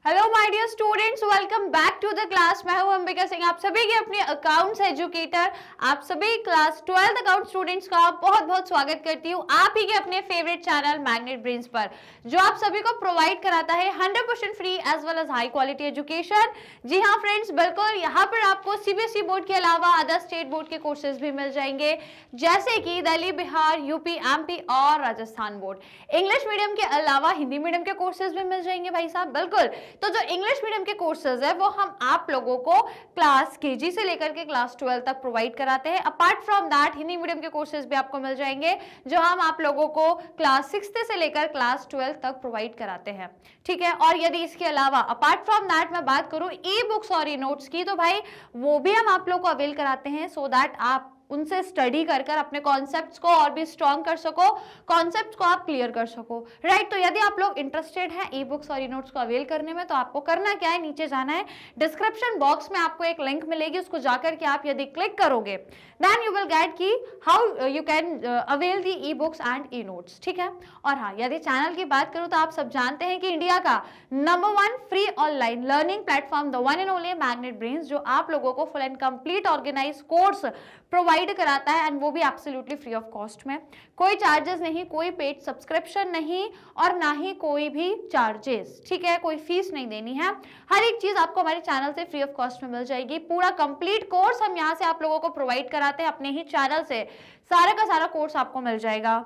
Hello my dear students, welcome back to the class. मैं हूं अंबिका सिंह, आप सभी के अपने अकाउंट्स एजुकेटर, आप सभी क्लास 12th अकाउंट स्टूडेंट्स का बहुत बहुत स्वागत करती हूं आप ही के अपने फेवरेट चैनल मैग्नेट ब्रेन्स पर, जो आप सभी को प्रोवाइड कराता है 100% free as well as high quality education. जी हाँ फ्रेंड्स, बिल्कुल यहाँ पर आपको सीबीएसई बोर्ड के अलावा अदर स्टेट बोर्ड के कोर्सेज भी मिल जाएंगे, जैसे कि दिल्ली, बिहार, यूपी, एमपी और राजस्थान बोर्ड। इंग्लिश मीडियम के अलावा हिंदी मीडियम के कोर्सेज भी मिल जाएंगे भाई साहब, बिल्कुल। तो जो इंग्लिश मीडियम के कोर्सेज है वो हम आप लोगों को क्लास केजी से लेकर के क्लास 12 तक प्रोवाइड कराते हैं। Apart from that Hindi medium के कोर्सेज भी आपको मिल जाएंगे, जो हम आप लोगों को क्लास 6 से लेकर क्लास 12 तक प्रोवाइड कराते हैं, ठीक है। और यदि इसके अलावा अपार्ट फ्रॉम दैट मैं बात करूं ई बुक्स और ई नोट्स की, तो भाई वो भी हम आप लोग को अवेल कराते हैं, सो दैट आप उनसे स्टडी कर कर अपने कॉन्सेप्ट्स को और भी स्ट्रॉन्ग कर सको, कॉन्सेप्ट्स को आप क्लियर कर सको, राइट। तो यदि आप लोग इंटरेस्टेड हैं ई बुक्स और ई नोट्स को अवेल करने में, तो आपको करना क्या है, नीचे जाना है, डिस्क्रिप्शन बॉक्स में आपको एक लिंक मिलेगी, उसको जाकर के आप यदि क्लिक करोगे देन यू विल गेट की how you can avail the e books and e notes, ठीक है। और हाँ, यदि चैनल की बात करूं तो आप सब जानते हैं कि इंडिया का number 1 free online learning platform the one and only Magnet Brains, जो आप लोगों को full and complete organise course provide कराता है, एंड वो भी एब्सोल्युटली फ्री ऑफ कॉस्ट में। कोई चार्जेस नहीं, कोई पेड सब्सक्रिप्शन नहीं, और ना ही कोई भी चार्जेस, ठीक है, कोई फीस नहीं देनी है। हर एक चीज आपको हमारे चैनल से फ्री ऑफ कॉस्ट में मिल जाएगी। पूरा कंप्लीट कोर्स हम यहाँ से आप लोगों को प्रोवाइड कराते हैं अपने ही चैनल से, सारा का सारा कोर्स आपको मिल जाएगा।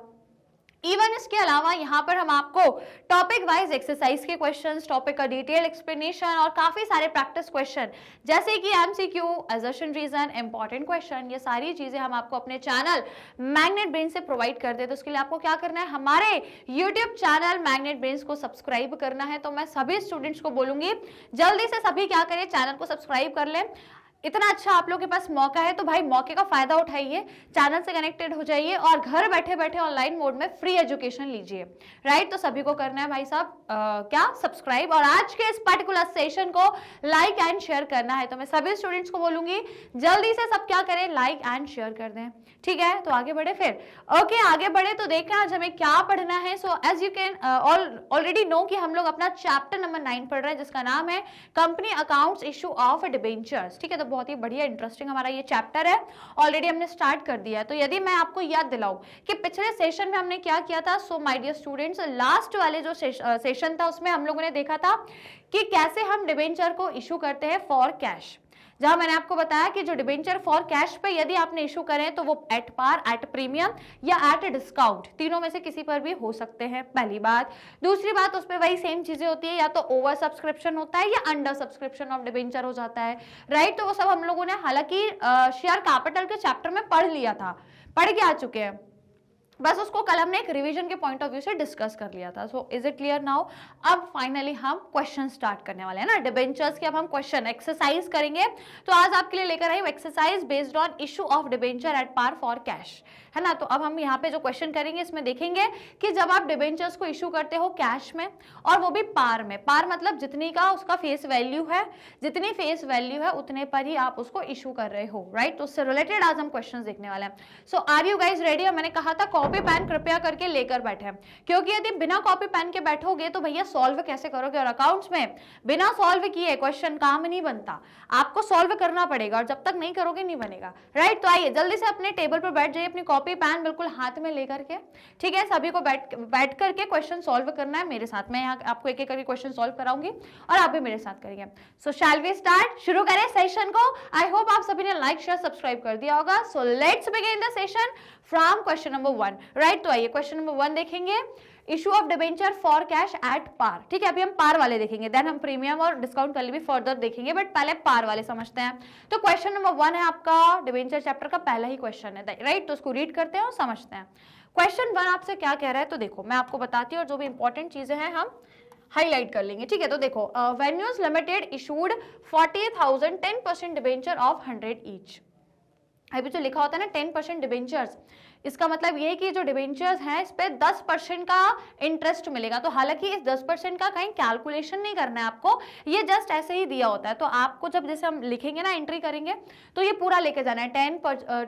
इवन इसके अलावा यहाँ पर हम आपको टॉपिक वाइज एक्सरसाइज के क्वेश्चंस, टॉपिक का डिटेल एक्सप्लेनेशन और काफी सारे प्रैक्टिस क्वेश्चन, जैसे कि MCQ, assertion reason, important question, ये सारी चीजें हम आपको अपने चैनल मैग्नेट ब्रेन से प्रोवाइड करते हैं। तो उसके लिए आपको क्या करना है, हमारे यूट्यूब चैनल मैग्नेट ब्रेन्स को सब्सक्राइब करना है। तो मैं सभी स्टूडेंट्स को बोलूंगी जल्दी से सभी क्या करें, चैनल को सब्सक्राइब कर लें। इतना अच्छा आप लोग के पास मौका है, तो भाई मौके का फायदा उठाइए, चैनल से कनेक्टेड हो जाइए और घर बैठे बैठे ऑनलाइन मोड में फ्री एजुकेशन लीजिए, राइट। तो सभी को करना है भाई साहब क्या, सब्सक्राइब, और आज के इस पर्टिकुलर सेशन को लाइक एंड शेयर करना है। तो मैं सभी स्टूडेंट्स को बोलूंगी जल्दी से सब क्या करें, लाइक एंड शेयर कर दें, ठीक है। तो आगे बढ़े फिर, ओके आगे बढ़े तो देखें आज हमें क्या पढ़ना है। So as you can already know कि हम लोग अपना चैप्टर नंबर 9 पढ़ रहे हैं, जिसका नाम है company accounts issue of debentures, ठीक है। तो बहुत ही बढ़िया इंटरेस्टिंग हमारा ये चैप्टर है, ऑलरेडी हमने स्टार्ट कर दिया है। तो यदि मैं आपको याद दिलाऊं कि पिछले सेशन में हमने क्या किया था, so my dear students, last वाले जो सेशन था उसमें हम लोगों ने देखा था कि कैसे हम डिबेंचर को इशू करते हैं फॉर कैश, जहां मैंने आपको बताया कि जो डिबेंचर फॉर कैश पे यदि आपने इशू करें तो वो एट पार, एट प्रीमियम या एट डिस्काउंट, तीनों में से किसी पर भी हो सकते हैं, पहली बात। दूसरी बात, उसमें वही सेम चीजें होती है, या तो ओवर सब्सक्रिप्शन होता है या अंडर सब्सक्रिप्शन ऑफ डिबेंचर हो जाता है, राइट। तो वो सब हम लोगों ने हालांकि शेयर कैपिटल के चैप्टर में पढ़ लिया था, पढ़ के आ चुके हैं, बस उसको कल हमने एक रिवीजन के पॉइंट ऑफ व्यू से डिस्कस कर लिया था। So is it clear now. अब फाइनली हम क्वेश्चन स्टार्ट करने वाले हैं ना, डिबेंचर्स के अब हम क्वेश्चन एक्सरसाइज करेंगे। तो आज आपके लिए लेकर आई हूं exercise based on issue of debenture at par for cash, है ना। तो अब हम यहाँ पे जो क्वेश्चन करेंगे इसमें देखेंगे कि जब आप डिबेंचर्स को इशू करते हो कैश में, और वो भी पार में, पार मतलब जितनी का उसका फेस वैल्यू है, जितनी फेस वैल्यू है उतने पर ही आप उसको इशू कर रहे हो, राइट। तो उससे रिलेटेड आज हम क्वेश्चन देखने वाले हैं। सो आर यू गाइज रेडी। मैंने कहा था कॉपी पेन कृपया करके लेकर बैठे, क्योंकि यदि बिना कॉपी पेन के बैठोगे तो भैया सॉल्व कैसे करोगे, और अकाउंट्स में बिना सॉल्व किए क्वेश्चन काम नहीं बनता, आपको सॉल्व करना पड़ेगा, और जब तक नहीं करोगे नहीं बनेगा, राइट। तो आइए जल्दी से अपने टेबल पर बैठ जाइए, अपनी कॉपी पेन बिल्कुल हाथ में लेकर के, ठीक है। सभी को बैठ करके क्वेश्चन सॉल्व करना है मेरे साथ। मैं यहाँ आपको एक एक करके क्वेश्चन सॉल्व कराऊंगी और आप भी मेरे साथ करेंगे। सो शैल वी स्टार्ट, शुरू करें सेशन को। आई होप आप सभी ने लाइक शेयर सब्सक्राइब कर दिया होगा। So let's begin the session from question number 1, right. तो आइए क्वेश्चन नंबर 1 देखेंगे, issue of debenture for cash at par, ठीक है। अभी हम पार वाले देखेंगे, देन हम प्रीमियम और डिस्काउंट वाले भी फर्दर देखेंगे, बट पहले पार वाले समझते हैं। तो क्वेश्चन नंबर 1 है आपका डिबेंचर चैप्टर का पहला ही क्वेश्चन है, राइट। तो उसको रीड करते हैं और समझते हैं। क्वेश्चन 1 आपसे क्या कह रहा है, तो देखो मैं आपको बताती हूँ, और जो भी इंपॉर्टेंट चीजें हैं हम हाईलाइट कर लेंगे, ठीक है। तो देखो, venues limited issued 40,000 10% debenture of 100 each. अभी जो लिखा होता है ना 10% डिबेंचर्स, इसका मतलब ये है कि जो डिबेंचर्स हैं इस पे 10% का इंटरेस्ट मिलेगा। तो हालांकि इस 10% का कहीं कैलकुलेशन नहीं करना है आपको, ये जस्ट ऐसे ही दिया होता है। तो आपको जब जैसे हम लिखेंगे ना, एंट्री करेंगे, तो ये पूरा लेके जाना है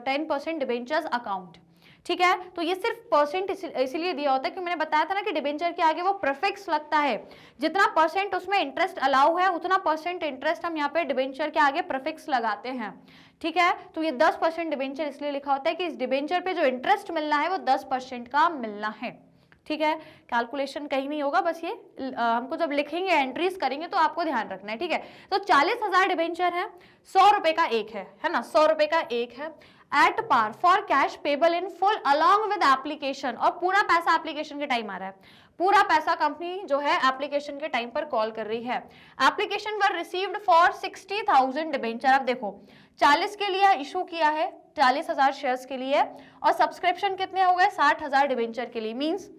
10% डिबेंचर्स अकाउंट, ठीक है, तो ये सिर्फ परसेंट इसीलिए दिया होता है कि मैंने बताया था ना कि डिबेंचर के आगे वो प्रीफिक्स लगता है, जितना परसेंट उसमें इंटरेस्ट अलाउ है उतना परसेंट इंटरेस्ट हम यहाँ पे डिबेंचर के आगे प्रीफिक्स लगाते हैं। ठीक है, तो ये 10% डिबेंचर इसलिए लिखा होता है कि इस डिबेंचर पे जो इंटरेस्ट मिलना है वो 10% का मिलना है। ठीक है, कैलकुलेशन कहीं नहीं होगा, बस ये हमको जब लिखेंगे एंट्रीज करेंगे तो आपको ध्यान रखना है। ठीक है, तो 40,000 डिबेंचर है, 100 रुपए का एक है ना, 100 रुपए का एक है at par for cash payable in full along with application, और पूरा पैसा एप्लीकेशन के टाइम आ रहा है, पूरा पैसा कंपनी जो है एप्लीकेशन के टाइम पर कॉल कर रही है। Application were received for 60,000 debenture. अब देखो 40 के लिए इशू किया है, 40,000 शेयर्स के लिए, और सब्सक्रिप्शन कितने हो गए, 60,000 डिबेंचर के लिए, मींस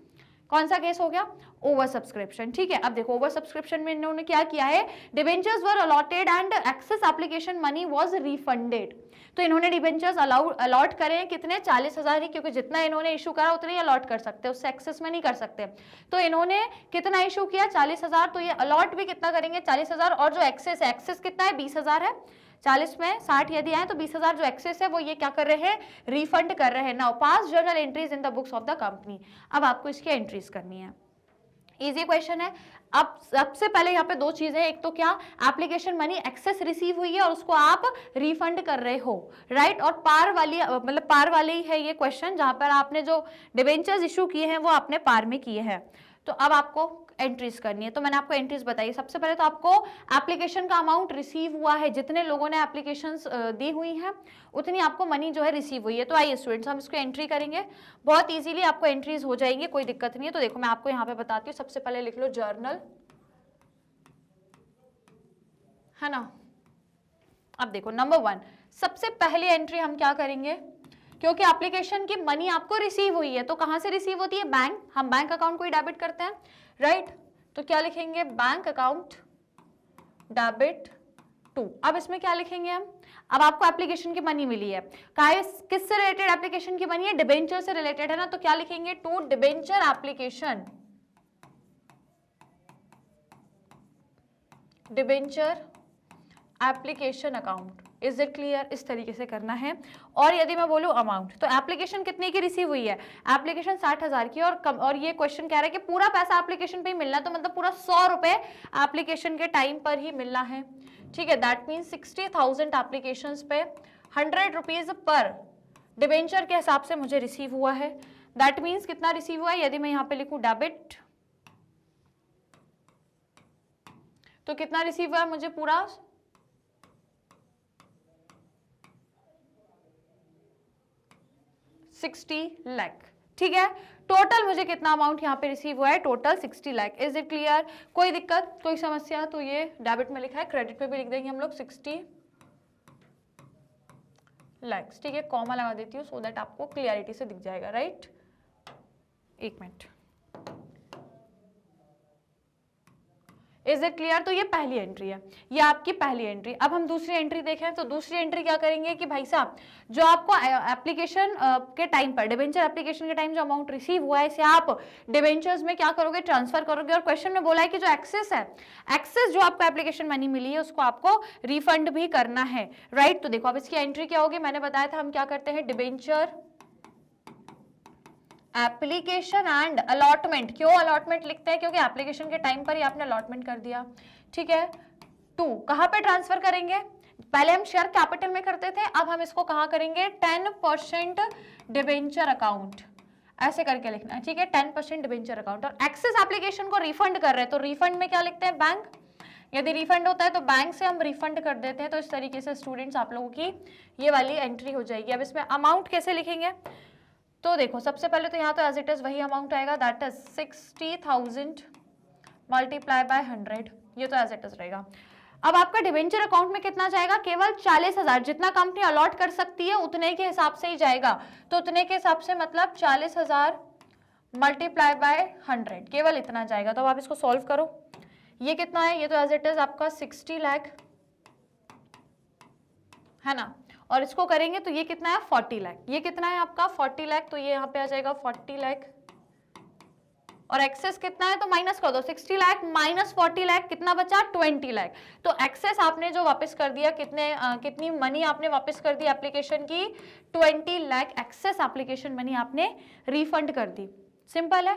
कौन सा केस हो गया, ओवर सब्सक्रिप्शन। ठीक है, अब देखो ओवर सब्सक्रिप्शन में इन्होंने क्या किया है, debentures were allotted and excess application money was refunded. तो इन्होंने डिबेंचर्स अलॉट करे हैं कितने, 40,000 ही, क्योंकि जितना इन्होंने इशू करा उतने ही अलॉट कर सकते, उससे एक्सेस में नहीं कर सकते। तो इन्होंने कितना इशू किया, 40,000, तो ये अलॉट भी कितना करेंगे, 40,000, और जो एक्सेस है, एक्सेस कितना है, 20,000 है, 40 में 60 यदि आए तो 20,000 जो एक्सेस है वो ये क्या कर रहे हैं, रिफंड कर रहे हैं। Now pass journal entries in the books of the company. अब आपको इसकी एंट्रीज करनी है, इजी क्वेश्चन है। अब सबसे पहले यहाँ पे दो चीजें, एक तो क्या, एप्लीकेशन मनी एक्सेस रिसीव हुई है और उसको आप रिफंड कर रहे हो, राइट, और पार वाली मतलब पार वाली ही है ये क्वेश्चन, जहां पर आपने जो डिबेंचर्स इशू किए हैं वो आपने पार में किए हैं। तो अब आपको एंट्रीज करनी है, तो मैंने आपको एंट्रीज बताई। सबसे पहले तो आपको एप्लीकेशन का अमाउंट रिसीव हुआ है, जितने लोगों ने एप्लीकेशंस दी हुई हैं उतनी आपको मनी जो है रिसीव हुई है। तो आइए स्टूडेंट्स हम इसको एंट्री करेंगे, बहुत इजीली आपको एंट्रीज हो जाएंगी, कोई दिक्कत नहीं है। तो देखो मैं आपको यहाँ पे बताती हूँ, सबसे पहले लिख लो जर्नल, है ना। अब देखो नंबर 1, सबसे पहली एंट्री हम क्या करेंगे, क्योंकि एप्लीकेशन की मनी आपको रिसीव हुई है, तो कहां से रिसीव होती है, बैंक, हम बैंक अकाउंट को ही डेबिट करते हैं, राइट। तो क्या लिखेंगे, बैंक अकाउंट डेबिट टू। अब इसमें क्या लिखेंगे हम, अब आपको एप्लीकेशन की मनी मिली है, किससे रिलेटेड एप्लीकेशन की मनी है, डिबेंचर से रिलेटेड है ना, तो क्या लिखेंगे, to debenture application, debenture application account. Is it clear, इस तरीके से करना है। और यदि मैं बोलूं अमाउंट, तो एप्लीकेशन कितने की रिसीव हुई है, एप्लीकेशन 60,000 की, और ये क्वेश्चन कह रहा है कि पूरा पैसा एप्लीकेशन पे ही मिलना है, तो मतलब पूरा 100 रुपए एप्लीकेशन के टाइम पर ही मिलना है। ठीक है, दैट मीन्स 60,000 एप्लीकेशन पे 100 रुपीज पर डिबेंचर के हिसाब से मुझे रिसीव हुआ है। दैट मीन्स कितना रिसीव हुआ है, यदि मैं यहाँ पे लिखूं डेबिट, तो कितना रिसीव हुआ है मुझे, पूरा 60 लाख। ठीक है, टोटल मुझे कितना अमाउंट यहाँ पे रिसीव हुआ है, total 60 lakh. Is it clear, कोई दिक्कत, कोई समस्या, तो ये डेबिट में लिखा है, क्रेडिट पे भी लिख देंगे हम लोग 60 लाख। ठीक है, कॉमा लगा देती हूँ सो दैट आपको क्लियरिटी से दिख जाएगा, राइट। एक मिनट, इज इट क्लियर, तो ये पहली एंट्री है, ये आपकी पहली एंट्री। अब हम दूसरी एंट्री देखें, तो दूसरी एंट्री क्या करेंगे कि भाई साहब जो आपको एप्लीकेशन के टाइम पर, डिबेंचर एप्लीकेशन के टाइम जो अमाउंट रिसीव हुआ है, इसे आप डिबेंचर्स में क्या करोगे, ट्रांसफर करोगे। और क्वेश्चन में बोला है कि जो एक्सेस है, एक्सेस जो आपको एप्लीकेशन मनी मिली है उसको आपको रिफंड भी करना है, राइट। तो देखो अब इसकी एंट्री क्या होगी, मैंने बताया था हम क्या करते हैं, डिबेंचर एप्लीकेशन एंड अलॉटमेंट। क्यों अलॉटमेंट लिखते हैं, क्योंकि एप्लीकेशन के टाइम पर ही आपने अलॉटमेंट कर दिया। ठीक है, टू कहां पे ट्रांसफर करेंगे, पहले हम शेयर कैपिटल में करते थे, अब हम इसको कहां करेंगे, 10% डिबेंचर अकाउंट, ऐसे करके लिखना है। ठीक है, 10% डिबेंचर अकाउंट। और एक्सेस एप्लीकेशन को रिफंड कर रहे हैं, तो रिफंड में क्या लिखते हैं, बैंक, यदि रिफंड होता है तो बैंक से हम रिफंड कर देते हैं। तो इस तरीके से स्टूडेंट्स आप लोगों की ये वाली एंट्री हो जाएगी। अब इसमें अमाउंट कैसे लिखेंगे, तो देखो सबसे पहले तो यहाँ तो एज इट इज वही अमाउंट आएगा, दैट इज 60,000 मल्टीप्लाई बाय 100, ये तो एज इट इज रहेगा। अब आपका डिबेंचर अकाउंट में कितना जाएगा, केवल 40,000, जितना कंपनी अलॉट कर सकती है उतने के हिसाब से ही जाएगा। तो उतने के हिसाब से मतलब 40,000 मल्टीप्लाई बाय 100, केवल इतना जाएगा। तो अब आप इसको सॉल्व करो, ये कितना है, ये तो एज इट इज आपका 60 लाख है ना, और इसको करेंगे तो ये कितना है, 40 लाख। ये कितना है आपका 40 लाख, तो ये यहाँ पे आ जाएगा 40 लाख, और एक्सेस कितना है तो माइनस कर दो, 60 लाख माइनस 40 लाख कितना बचा 20 लाख। तो एक्सेस आपने जो वापस कर दिया, कितनी मनी आपने वापस कर दी एप्लीकेशन की, 20 लाख एक्सेस एप्लीकेशन मनी आपने रिफंड कर दी। सिंपल है,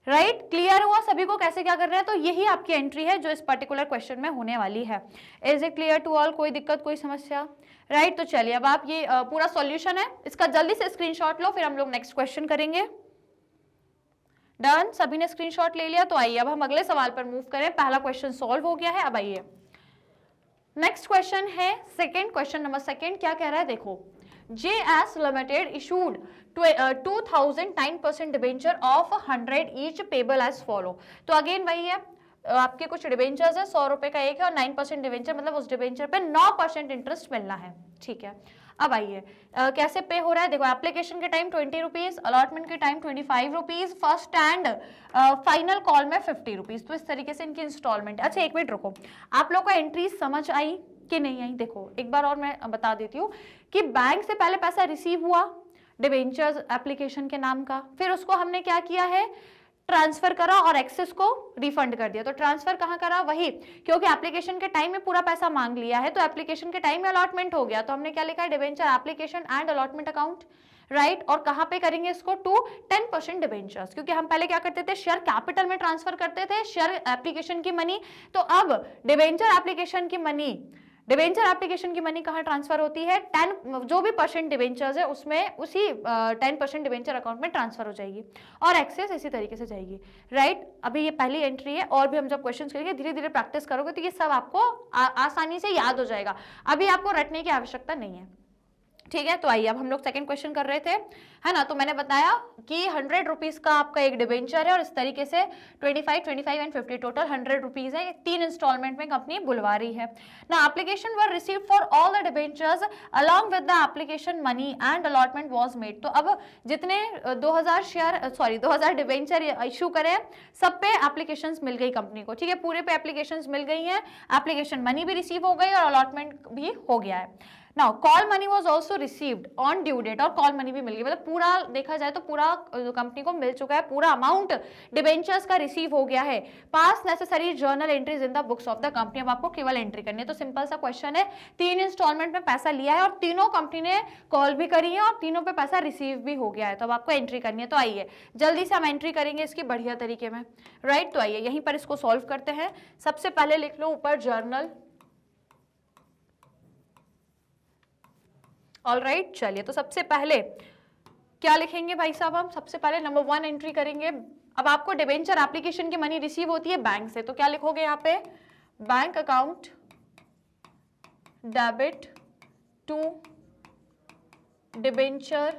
राइट क्लियर हुआ सभी को कैसे क्या कर रहे हैं। तो यही आपकी एंट्री है जो इस पर्टिकुलर क्वेश्चन में होने वाली है। Is it clear to all, कोई दिक्कत कोई समस्या, राइट। तो चलिए अब आप ये पूरा सॉल्यूशन है इसका जल्दी से स्क्रीनशॉट लो, फिर हम लोग नेक्स्ट क्वेश्चन करेंगे। डन, सभी ने स्क्रीनशॉट ले लिया। तो आइए अब हम अगले सवाल पर मूव करें। पहला क्वेश्चन सॉल्व हो गया है, अब आइए नेक्स्ट क्वेश्चन है सेकेंड, क्वेश्चन नंबर सेकेंड क्या कह रहा है देखो। JS Limited issued 2000 9% debenture of 100 each payable as follow. तो अगेन वही है, आपके कुछ डिबेंचर्स है, 100 रुपए का एक है और 9% डिबेंचर, मतलब उस डिबेंचर पे 9% इंटरेस्ट मिलना है, ठीक है। अब आइए कैसे पे हो रहा है देखो। एप्लीकेशन के टाइम 20 रुपीज, अलॉटमेंट के time 25 rupees, first and final call में 50 रुपीज। तो इस तरीके से इनकी इंस्टॉलमेंट। अच्छा एक मिनट रुको, आप लोग को एंट्री समझ आई कि नहीं आई। देखो एक बार और मैं बता देती हूँ कि बैंक से पहले पैसा रिसीव हुआ डिबेंचर्स एप्लीकेशन के नाम का, फिर उसको हमने क्या किया है ट्रांसफर करा और एक्सेस को रिफंड कर दिया। तो ट्रांसफर कहाँ करा, वही क्योंकि एप्लीकेशन के टाइम में पूरा पैसा मांग लिया है तो एप्लीकेशन के टाइम में अलॉटमेंट हो गया, तो हमने क्या लिखा है debenture application and allotment account, right. और कहाँ पे करेंगे इसको, टू 10% डिबेंचर्स, क्योंकि हम पहले क्या करते थे शेयर कैपिटल में ट्रांसफर करते थे शेयर एप्लीकेशन की मनी। तो अब डिबेंचर एप्लीकेशन की मनी कहाँ ट्रांसफर होती है, 10 जो भी परसेंट डिबेंचर्स है उसमें उसी 10% डिबेंचर अकाउंट में ट्रांसफर हो जाएगी और एक्सेस इसी तरीके से जाएगी, राइट। अभी ये पहली एंट्री है और भी हम जब क्वेश्चन करेंगे धीरे धीरे प्रैक्टिस करोगे तो ये सब आपको आसानी से याद हो जाएगा, अभी आपको रटने की आवश्यकता नहीं है, ठीक है। तो आइए अब हम लोग सेकंड क्वेश्चन कर रहे थे, है ना। तो मैंने बताया कि 100 रुपीज का आपका एक डिबेंचर है और इस तरीके से 25, 25 एंड 50 टोटल 100 रुपीज है, 3 इंस्टॉलमेंट में कंपनी बुलवा रही है ना। Application were received for all the debentures along with the application money and allotment was made. तो अब जितने 2000 डिबेंचर इशू करे सब पे एप्लीकेशंस मिल गई कंपनी को, ठीक है, पूरे पे एप्लीकेशंस मिल गई हैं, एप्लीकेशन मनी भी रिसीव हो गई और अलॉटमेंट भी हो गया है। Now call money was also received on due date, और कॉल मनी भी मिल गई, मतलब पूरा देखा जाए तो पूरा कंपनी को मिल चुका है, पूरा अमाउंट डिबेंचर्स का रिसीव हो गया है। पास necessary journal entries in the books of the company. अब आपको केवल एंट्री करनी है। तो सिंपल सा क्वेश्चन है, 3 इंस्टॉलमेंट में पैसा लिया है और तीनों कंपनी ने कॉल भी करी है और तीनों पे पैसा रिसीव भी हो गया है, तो अब आपको एंट्री करनी है। तो आइए जल्दी से हम एंट्री करेंगे इसकी बढ़िया तरीके में, राइट। तो आइए यहीं पर इसको सॉल्व करते हैं। सबसे पहले लिख लो ऊपर जर्नल, ऑल राइट। चलिए तो सबसे पहले क्या लिखेंगे भाई साहब, हम सबसे पहले नंबर 1 एंट्री करेंगे। अब आपको डिबेंचर एप्लीकेशन की मनी रिसीव होती है बैंक से, तो क्या लिखोगे यहाँ पे, bank account debit to debenture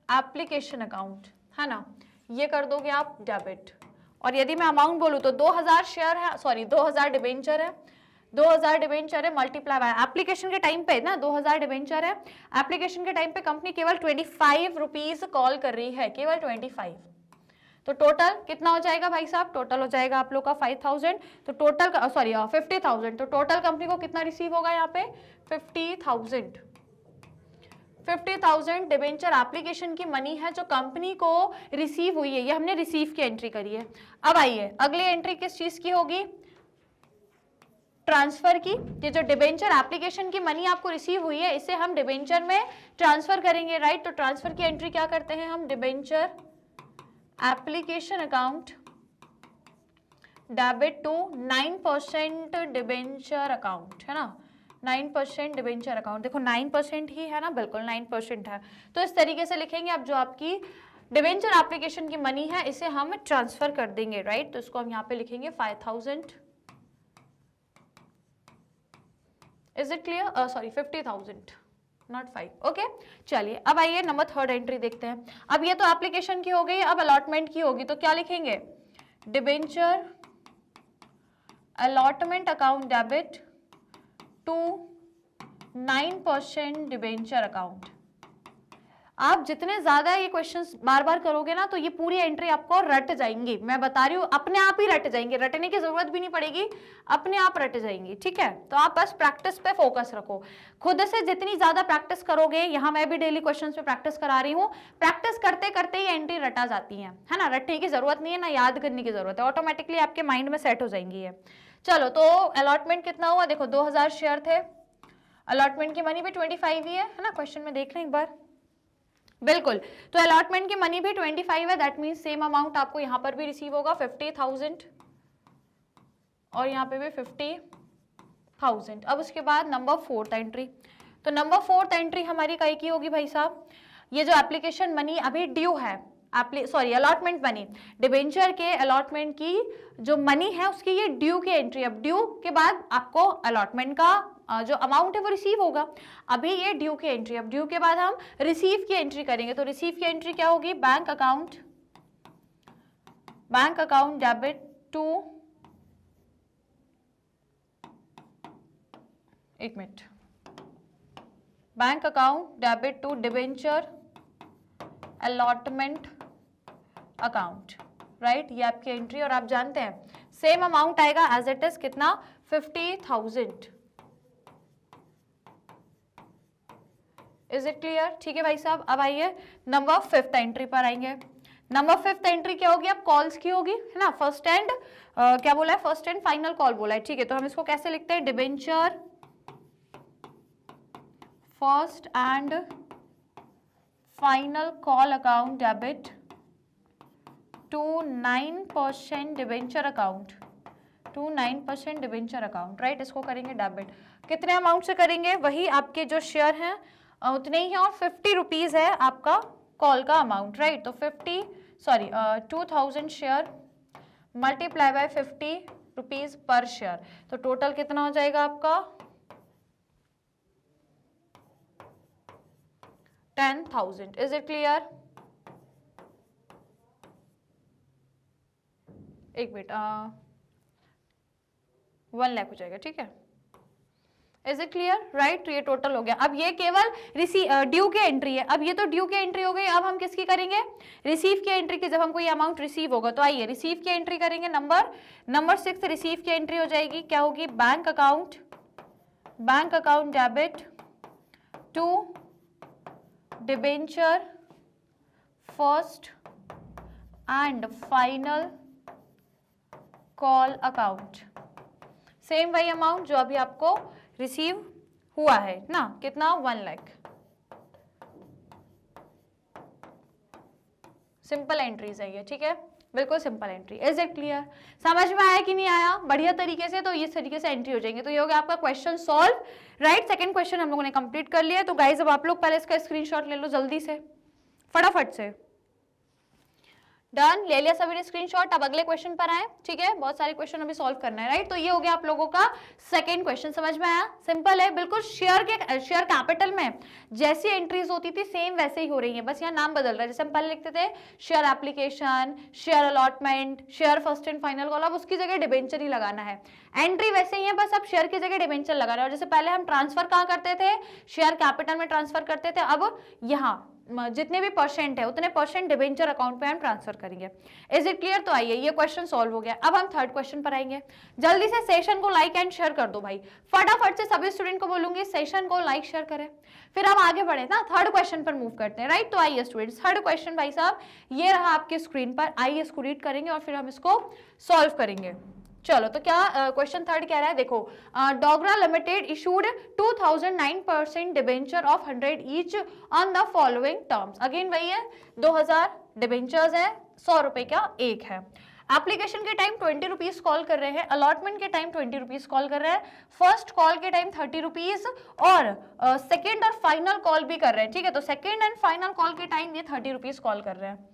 application account, है ना, ये कर दोगे आप डेबिट। और यदि मैं अमाउंट बोलूं तो 2000 शेयर है, सॉरी 2000 डिबेंचर है, 2000 डिबेंचर है मल्टीप्लाई बाय एप्लीकेशन के टाइम पे ना 2000 डिबेंचर है, एप्लीकेशन के टाइम पे कंपनी केवल 25 रुपीज कॉल कर रही है, केवल 25। तो टोटल कितना हो जाएगा भाई साहब, टोटल हो जाएगा आप लोग का 5000, तो टोटल सॉरी 50,000, तो टोटल कंपनी को कितना रिसीव होगा यहाँ पे 50,000 डिबेंचर एप्लीकेशन की मनी है जो कंपनी को रिसीव हुई है, ये हमने रिसीव की एंट्री करी है। अब आइए अगली एंट्री किस चीज की होगी, ट्रांसफर की। ये जो डिबेंचर एप्लीकेशन की मनी आपको रिसीव हुई है इसे हम डिबेंचर में ट्रांसफर करेंगे, राइट। तो ट्रांसफर की एंट्री क्या करते हैं हम, debenture application account debit to 9% debenture account, है ना, 9% डिबेंचर अकाउंट। देखो 9% ही है ना, बिल्कुल 9% है। तो इस तरीके से लिखेंगे। अब जो आपकी डिबेंचर एप्लीकेशन की मनी है इसे हम ट्रांसफर कर देंगे, राइट। तो इसको हम यहाँ पे लिखेंगे 5000, is it clear, sorry 50,000 not 5, okay. चलिए अब आइए नंबर 3 एंट्री देखते हैं। अब ये तो एप्लीकेशन की हो गई, अब अलॉटमेंट की होगी, तो क्या लिखेंगे, debenture allotment account debit to 9% debenture account. आप जितने ज्यादा ये क्वेश्चंस बार बार करोगे ना तो ये पूरी एंट्री आपको रट जाएंगी, मैं बता रही हूँ, अपने आप ही रट जाएंगे, रटने की जरूरत भी नहीं पड़ेगी, अपने आप रट जाएंगी, ठीक है। तो आप बस प्रैक्टिस पे फोकस रखो, खुद से जितनी ज्यादा प्रैक्टिस करोगे, यहाँ मैं भी डेली क्वेश्चन पे प्रैक्टिस करा रही हूँ, प्रैक्टिस करते करते ही एंट्री रटा जाती है ना, रटने की जरूरत नहीं है ना याद करने की जरूरत है, ऑटोमेटिकली आपके माइंड में सेट हो जाएंगी है। चलो तो अलॉटमेंट कितना हुआ, देखो 2000 शेयर थे, अलॉटमेंट की मनी भी 25 ही है ना, क्वेश्चन में देख लें एक बार, बिल्कुल। तो अलॉटमेंट की मनी भी 25 है, दैट मींस सेम अमाउंट आपको यहाँ पर भी रिसीव होगा 50,000 और यहाँ पे भी 50,000। अब उसके बाद नंबर 4th एंट्री, तो नंबर 4th एंट्री हमारी कई की होगी भाई साहब, ये जो एप्लीकेशन मनी अभी ड्यू है, अलॉटमेंट मनी, डिबेंचर के अलॉटमेंट की जो मनी है उसकी ये ड्यू की एंट्री, अब ड्यू के बाद आपको अलॉटमेंट का जो अमाउंट है वो रिसीव होगा, अभी ये ड्यू की एंट्री, अब ड्यू के बाद हम रिसीव की एंट्री करेंगे, तो रिसीव की एंट्री क्या होगी, बैंक अकाउंट डेबिट टू, एक minute, bank account debit to debenture allotment account, right, ये आपकी एंट्री, और आप जानते हैं सेम अमाउंट आएगा एज इट इज, कितना, 50,000। इज इट क्लियर, ठीक है भाई साहब। अब आइए नंबर 5th एंट्री पर आएंगे, नंबर 5th एंट्री क्या होगी, अब कॉल्स की होगी है ना, फर्स्ट एंड क्या बोला है, फर्स्ट एंड फाइनल कॉल बोला है, ठीक है, तो हम इसको कैसे लिखते हैं, debenture first and final call account debit to 9% debenture account, to 9% debenture account, right, इसको करेंगे डेबिट, कितने अमाउंट से करेंगे, वही आपके जो शेयर हैं उतने ही हैं, और 50 रुपीज है आपका कॉल का अमाउंट, राइट, तो 2000 share multiply by 50 rupees per share, तो टोटल कितना हो जाएगा आपका 10,000। इज इट क्लियर, एक मिनट, 1 लाख हो जाएगा, ठीक है, इज इट क्लियर, राइट, तो ये टोटल हो गया। अब ये केवल ड्यू की एंट्री है, अब ये तो ड्यू की एंट्री हो गई, अब हम किसकी करेंगे, रिसीव की एंट्री की, जब हमको ये अमाउंट रिसीव होगा, तो आइए रिसीव की एंट्री करेंगे, नंबर 6 रिसीव की एंट्री हो जाएगी, क्या होगी, bank account debit to debenture first and final call account, same वही अमाउंट जो अभी आपको रिसीव हुआ है ना, कितना, 1 लाख। सिंपल एंट्रीज है ये, ठीक है, बिल्कुल simple entry. Is it clear, समझ में आया कि नहीं आया, बढ़िया तरीके से, तो इस तरीके से एंट्री हो जाएंगे, तो ये हो गया आपका question solve, right. Second question हम लोगों ने कंप्लीट कर लिया, तो गाइज अब आप लोग पहले इसका स्क्रीनशॉट ले लो जल्दी से, फटाफट से, डन, ले लिया सभी ने स्क्रीनशॉट। अब अगले क्वेश्चन पर आए, ठीक है, बहुत सारे क्वेश्चन अभी सॉल्व करना है, राइट। तो ये हो गया आप लोगों का सेकंड क्वेश्चन, समझ में आया, सिंपल है बिल्कुल, शेयर कैपिटल में जैसी एंट्रीज होती थी सेम वैसे ही हो रही है, बस यहाँ नाम बदल रहा है, जैसे हम पहले लिखते थे share application, share allotment, share first and final call, अब उसकी जगह डिबेंचर ही लगाना है, एंट्री वैसे ही है, बस अब शेयर की जगह डिबेंचर लगाना है। और जैसे पहले हम ट्रांसफर कहाँ करते थे, शेयर कैपिटल में ट्रांसफर करते थे, अब यहाँ जितने भी परसेंट है उतने परसेंट डिबेंचर अकाउंट पे हम ट्रांसफर करेंगे। इज इट क्लियर, तो आइए ये क्वेश्चन सॉल्व हो गया। अब हम थर्ड क्वेश्चन पर आएंगे, जल्दी से सेशन को लाइक एंड शेयर कर दो भाई, फटाफट से सभी स्टूडेंट को बोलूंगी सेशन को लाइक शेयर करें, फिर हम आगे बढ़े ना, थर्ड क्वेश्चन पर मूव करते हैं, राइट। तो आइए स्टूडेंट्स, थर्ड क्वेश्चन भाई साहब ये रहा आपके स्क्रीन पर, आइए इसको रीड करेंगे और फिर हम इसको सॉल्व करेंगे। चलो तो क्या क्वेश्चन थर्ड कह रहा है, देखो, Dogra limited issued 2009% debenture of 100 each on the following terms, again वही है, 2000 डिबेंचर्स है, 100 रुपए का एक है, एप्लीकेशन के टाइम 20 रुपीज कॉल कर रहे हैं, अलॉटमेंट के टाइम 20 रुपीज कॉल कर रहे हैं, फर्स्ट कॉल के टाइम 30 रुपीज और सेकेंड और फाइनल कॉल भी कर रहे हैं, ठीक है, तो सेकेंड एंड फाइनल कॉल के टाइम ये 30 रुपीज कॉल कर रहे हैं,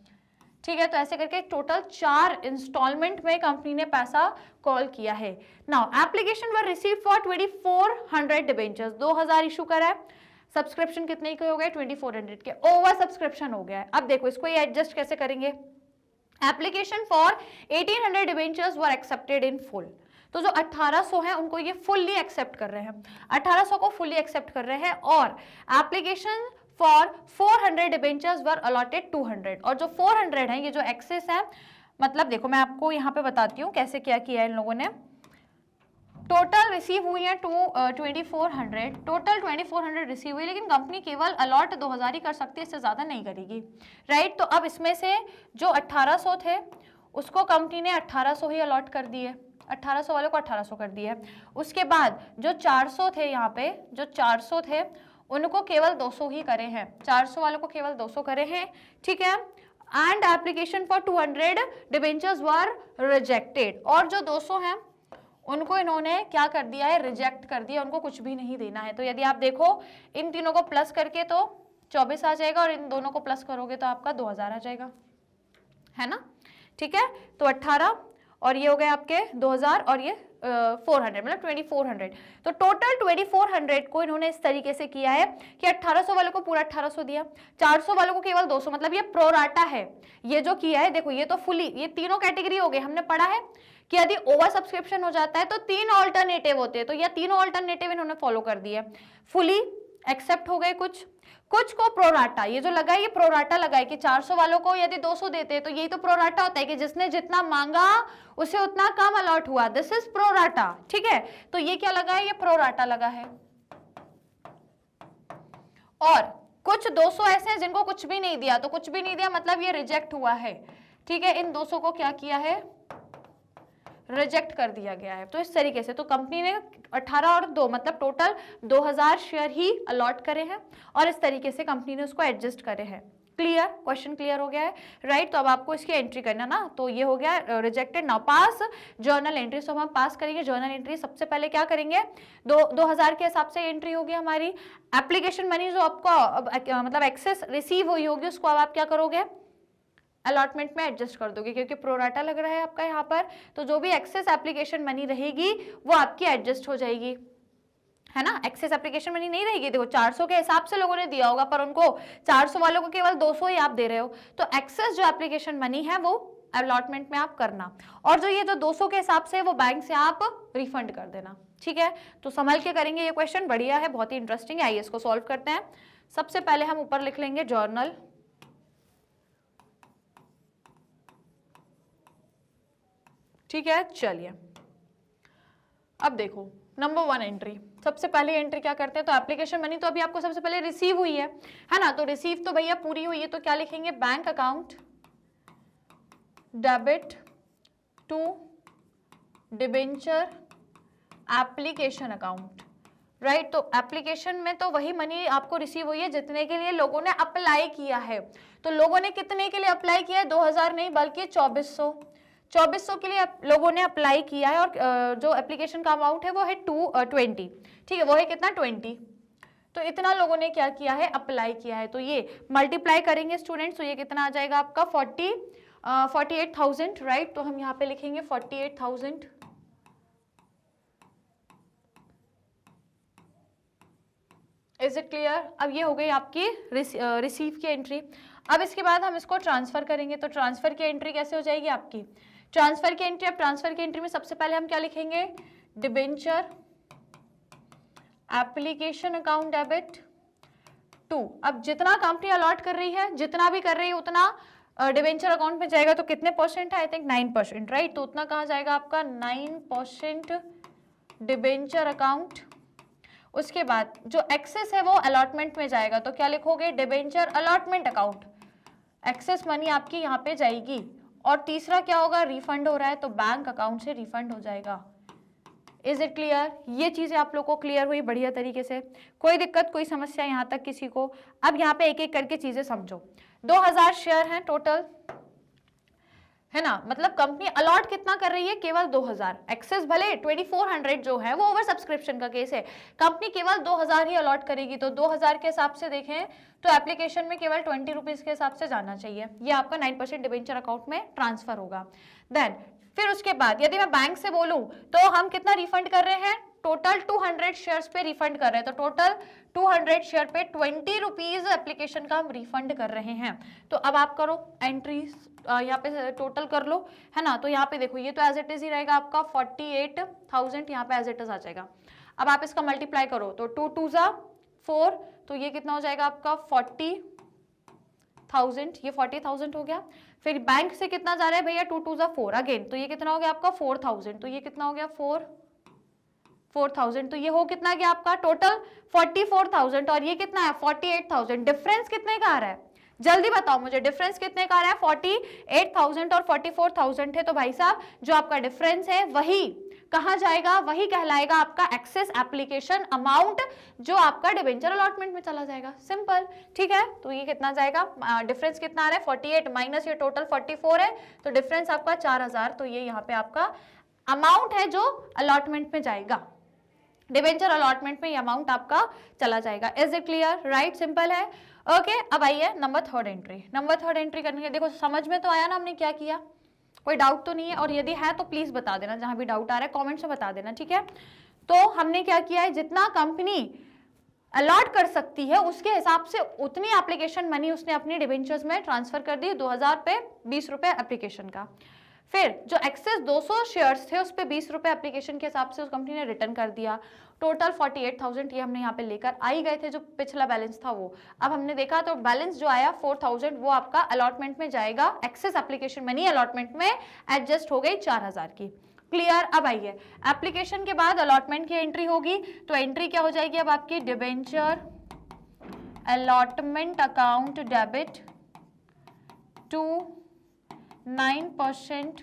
ठीक है। तो ऐसे करके टोटल 4 इंस्टॉलमेंट में कंपनी ने पैसा कॉल किया है। Now application were receive for 2400 debentures, 2000 issue करा है, सब्सक्रिप्शन कितने के हो गए, 2400 के, ओवर सब्सक्रिप्शन हो गया है। अब देखो इसको ये एडजस्ट कैसे करेंगे, application for 1800 debentures were accepted in full, तो जो 1800 है उनको ये फुल्ली एक्सेप्ट कर रहे हैं, 1800 को फुल्ली एक्सेप्ट कर रहे हैं, और application for 400 debentures were allotted 200, और जो 400 है ये जो एक्सेस है, मतलब देखो मैं आपको यहाँ पे बताती हूँ कैसे क्या किया है इन लोगों ने। टोटल रिसीव हुई है 2400, टोटल 2400 रिसीव हुई, लेकिन कंपनी केवल अलॉट 2000 ही कर सकती है, इससे ज़्यादा नहीं करेगी, राइट। तो अब इसमें से जो 1800 थे उसको कंपनी ने 1800 ही अलॉट कर दिए, 1800 वालों को 1800 कर दिया। उसके बाद जो 400 थे, यहाँ पे जो 400 थे उनको केवल 200 ही करे हैं, 400 वालों को केवल 200 करे हैं, ठीक है। And application for 200 debentures were rejected, और जो 200 हैं उनको इन्होंने क्या कर दिया है, रिजेक्ट कर दिया, उनको कुछ भी नहीं देना है। तो यदि आप देखो इन तीनों को प्लस करके तो 24 आ जाएगा, और इन दोनों को प्लस करोगे तो आपका 2000 आ जाएगा, है ना, ठीक है। तो 18 और ये हो गए आपके 2000 और ये 400, मतलब 2400। तो टोटल 2400 को इन्होंने इस तरीके से किया है कि 1800 वालों को पूरा 1800 दिया, 400 वालों को केवल 200, मतलब ये प्रोराटा है। ये जो किया है देखो, ये तो फुली, ये तीनों कैटेगरी हो गए। हमने पढ़ा है कि यदि ओवर सब्सक्रिप्शन हो जाता है तो 3 ऑल्टरनेटिव होते हैं, तो ये तीनों ऑल्टरनेटिव इन्होंने फॉलो कर दिए। फुली एक्सेप्ट हो गए, कुछ को प्रोराटा, ये जो लगा है ये प्रोराटा लगा है कि 400 वालों को यदि 200 देते हैं तो यही तो प्रोराटा होता है कि जिसने जितना मांगा उसे उतना कम अलॉट हुआ, दिस इज प्रोराटा, ठीक है। तो ये क्या लगा है, ये प्रोराटा लगा है। और कुछ 200 ऐसे हैं जिनको कुछ भी नहीं दिया, तो कुछ भी नहीं दिया मतलब ये रिजेक्ट हुआ है, ठीक है। इन 200 को क्या किया है, रिजेक्ट कर दिया गया है। तो इस तरीके से तो कंपनी ने 18 और 2 मतलब टोटल 2000 शेयर ही अलॉट करे हैं, और इस तरीके से कंपनी ने उसको एडजस्ट करे हैं। क्लियर, क्वेश्चन क्लियर हो गया है, राइट। तो अब आपको इसकी एंट्री करना ना, तो ये हो गया रिजेक्टेड, नाउ पास जर्नल एंट्री। तो हम पास करेंगे जर्नल एंट्री। सबसे पहले क्या करेंगे, 2000 के हिसाब से एंट्री होगी हमारी। एप्लीकेशन मनी जो आपको मतलब एक्सेस रिसीव हुई होगी उसको अब आप क्या करोगे, अलॉटमेंट में एडजस्ट कर दोगे, क्योंकि प्रोराटा लग रहा है आपका यहाँ पर, तो जो भी एक्सेस एप्लीकेशन मनी रहेगी वो आपकी एडजस्ट हो जाएगी, है ना। एक्सेस एप्लीकेशन मनी नहीं रहेगी, देखो 400 के हिसाब से लोगों ने दिया होगा, पर उनको 400 वालों को केवल 200 ही आप दे रहे हो, तो एक्सेस जो एप्लीकेशन मनी है वो अलॉटमेंट में आप करना, और जो ये जो 200 के हिसाब से वो बैंक से आप रिफंड कर देना, ठीक है। तो संभल के करेंगे, ये क्वेश्चन बढ़िया है, बहुत ही इंटरेस्टिंग है। आइए इसको सॉल्व करते हैं। सबसे पहले हम ऊपर लिख लेंगे जर्नल, ठीक है। चलिए अब देखो नंबर 1 एंट्री, सबसे पहले एंट्री क्या करते हैं, तो एप्लीकेशन मनी तो अभी आपको सबसे पहले रिसीव हुई है ना, तो रिसीव तो भैया पूरी हुई है, तो क्या लिखेंगे, bank account debit to debenture application account, right. तो एप्लीकेशन में तो वही मनी आपको रिसीव हुई है जितने के लिए लोगों ने अप्लाई किया है। तो लोगों ने कितने के लिए अप्लाई किया है, 2000 नहीं बल्कि 2400 के लिए लोगों ने अप्लाई किया है, और जो एप्लीकेशन का अमाउंट है वो है 20, ठीक है, वो है कितना 20। तो इतना लोगों ने क्या किया है, अप्लाई किया है। तो ये मल्टीप्लाई करेंगे स्टूडेंट्स, तो ये कितना आ जाएगा आपका 48,000, राइट। तो हम यहाँ पे लिखेंगे 48,000। Is it clear. अब ये हो गई आपकी रिसीव की एंट्री। अब इसके बाद हम इसको ट्रांसफर करेंगे, तो ट्रांसफर की एंट्री कैसे हो जाएगी आपकी, ट्रांसफर की एंट्री। अब ट्रांसफर की एंट्री में सबसे पहले हम क्या लिखेंगे, debenture application account debit to, अब जितना कंपनी अलॉट कर रही है, जितना भी कर रही है उतना डिबेंचर अकाउंट में जाएगा, तो कितने परसेंट है, आई थिंक 9%, राइट। तो उतना कहाँ जाएगा आपका 9% डिबेंचर अकाउंट। उसके बाद जो एक्सेस है वो अलॉटमेंट में जाएगा, तो क्या लिखोगे, debenture allotment account, excess money आपकी यहाँ पे जाएगी। और तीसरा क्या होगा, रिफंड हो रहा है तो बैंक अकाउंट से रिफंड हो जाएगा। इज इट क्लियर, ये चीजें आप लोग को क्लियर हुई बढ़िया तरीके से, कोई दिक्कत कोई समस्या यहाँ तक किसी को। अब यहाँ पे एक एक करके चीजें समझो। 2000 शेयर हैं टोटल, है ना, मतलब कंपनी अलॉट कितना कर रही है, केवल 2000। एक्सेस भले 2400 जो है वो ओवर सब्सक्रिप्शन का केस है, कंपनी केवल 2000 ही अलॉट करेगी। तो 2000 के हिसाब से देखें तो एप्लीकेशन में केवल 20 रुपीज के हिसाब से जाना चाहिए, ये आपका 9% डिबेंचर अकाउंट में ट्रांसफर होगा। देन फिर उसके बाद यदि मैं बैंक से बोलूं तो हम कितना रिफंड कर रहे हैं, टोटल 200 शेयर्स पे रिफंड कर रहे हैं, तो टोटल 200 शेयर पे 20 रुपीज एप्लीकेशन का हम रिफंड कर रहे हैं। तो अब आप करो एंट्री, यहाँ पे टोटल कर लो, है ना। तो यहाँ पे देखो ये तो एज इट इज ही रहेगा आपका 48,000, यहाँ पे एज इट इज आ जाएगा। अब आप इसका मल्टीप्लाई करो तो 2 2 जा 4, तो ये कितना हो जाएगा आपका 40,000, ये 40,000 हो गया। फिर बैंक से कितना जा रहा है भैया, 2 2 जा 4 अगेन, तो ये कितना हो गया आपका 4,000, तो ये कितना हो गया 4,000, तो ये हो कितना गया आपका टोटल 44,000, और ये कितना है 48,000। डिफरेंस कितने का आ रहा है, जल्दी बताओ मुझे, डिफरेंस कितने का आ रहा है, 48,000 और 44,000 है, तो भाई साहब जो आपका डिफरेंस है वही कहाँ जाएगा, वही कहलाएगा आपका एक्सेस एप्लीकेशन अमाउंट, जो आपका डिबेंचर अलॉटमेंट में चला जाएगा। सिंपल, ठीक है। तो ये कितना जाएगा, डिफरेंस कितना आ रहा है 48 माइनस ये टोटल 44 है, तो डिफरेंस आपका 4,000, तो ये यहाँ पे आपका अमाउंट है जो अलॉटमेंट में जाएगा, डिबेंचर अलॉटमेंट में ये अमाउंट आपका चला जाएगा। Is it clear, right, simple है। ओके, अब आइए number third entry. Number third entry करने के देखो समझ में तो आया ना हमने क्या किया, कोई डाउट तो नहीं है, और यदि है तो प्लीज बता देना, जहां भी डाउट आ रहा है कमेंट से बता देना, ठीक है। तो हमने क्या किया है, जितना कंपनी अलॉट कर सकती है उसके हिसाब से उतनी एप्लीकेशन मनी उसने अपनी डिबेंचर्स में ट्रांसफर कर दी, 2000 पे 20 रुपए एप्लीकेशन का। फिर जो एक्सेस 200 शेयर्स थे उस पे 20 रुपए एप्लीकेशन के हिसाब से उस कंपनी ने रिटर्न कर दिया। टोटल 48,000 ये हमने यहाँ पे लेकर आई गए थे, जो पिछला बैलेंस था वो। अब हमने देखा तो बैलेंस जो आया 4,000 वो आपका अलॉटमेंट में जाएगा, एक्सेस एप्लीकेशन मनी अलॉटमेंट में एडजस्ट हो गई 4,000 की। क्लियर। अब आइए एप्लीकेशन के बाद अलॉटमेंट की एंट्री होगी, तो एंट्री क्या हो जाएगी अब आपकी, debenture allotment account debit to 9%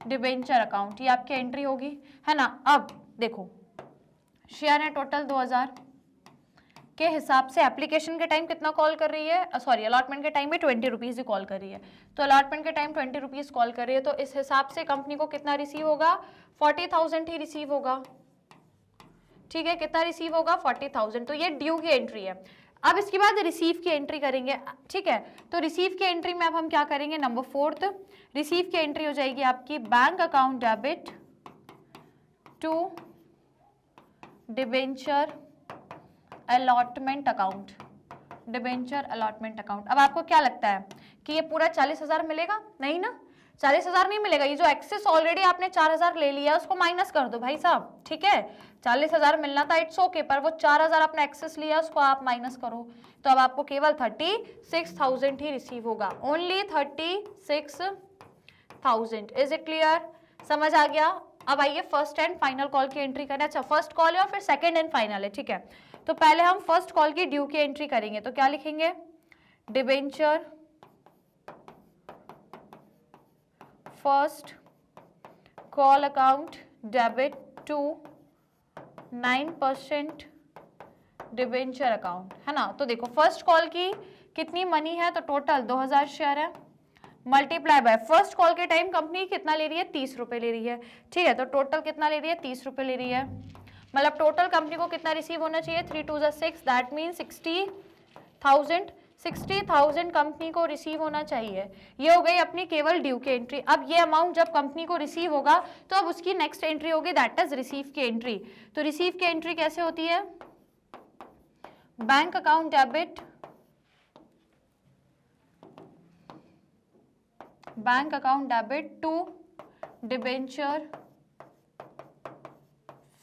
debenture account, ये आपकी एंट्री होगी, है ना। अब देखो शेयर है टोटल 2000 के हिसाब से एप्लीकेशन के टाइम कितना कॉल कर रही है, सॉरी अलॉटमेंट के टाइम में 20 रुपीज ही कॉल कर रही है, तो अलॉटमेंट के टाइम 20 रुपीज कॉल कर रही है, तो इस हिसाब से कंपनी को कितना रिसीव होगा, 40,000 ही रिसीव होगा, ठीक है। कितना रिसीव होगा 40,000, तो ये ड्यू की एंट्री है। अब इसके बाद रिसीव की एंट्री करेंगे, ठीक है। तो रिसीव की एंट्री में अब हम क्या करेंगे, नंबर 4 रिसीव की एंट्री हो जाएगी आपकी bank account debit to debenture allotment account, debenture allotment account. अब आपको क्या लगता है कि ये पूरा 40,000 मिलेगा, नहीं ना, 40,000 नहीं मिलेगा, ये जो एक्सेस ऑलरेडी आपने 4,000 ले लिया उसको माइनस कर दो भाई साहब, ठीक है। 40,000 मिलना था इट्स ओके, पर वो 4,000 आपने एक्सेस लिया उसको आप माइनस करो, तो अब आपको केवल 36,000 ही रिसीव होगा, ओनली 36,000। इज इट क्लियर, समझ आ गया। अब आइए फर्स्ट एंड फाइनल कॉल की एंट्री करें। अच्छा फर्स्ट कॉल है और फिर सेकंड एंड फाइनल है, ठीक है। तो पहले हम फर्स्ट कॉल की ड्यू की एंट्री करेंगे, तो क्या लिखेंगे, debenture first call account debit to 9% debenture account, है ना। तो देखो फर्स्ट कॉल की कितनी मनी है, तो टोटल 2000 शेयर है, मल्टीप्लाई बाय फर्स्ट कॉल के टाइम कंपनी कितना ले रही है, 30 रुपए ले रही है, ठीक है। तो टोटल कितना ले रही है, 30 रुपए ले रही है, मतलब टोटल कंपनी को कितना रिसीव होना चाहिए, 3 2 6, दैट मीन 60,000 कंपनी को रिसीव होना चाहिए। ये हो गई अपनी केवल ड्यू की एंट्री। अब ये अमाउंट जब कंपनी को रिसीव होगा तो अब उसकी नेक्स्ट एंट्री होगी, दैट इज रिसीव की एंट्री। तो रिसीव की एंट्री कैसे होती है, bank account debit, bank account debit to debenture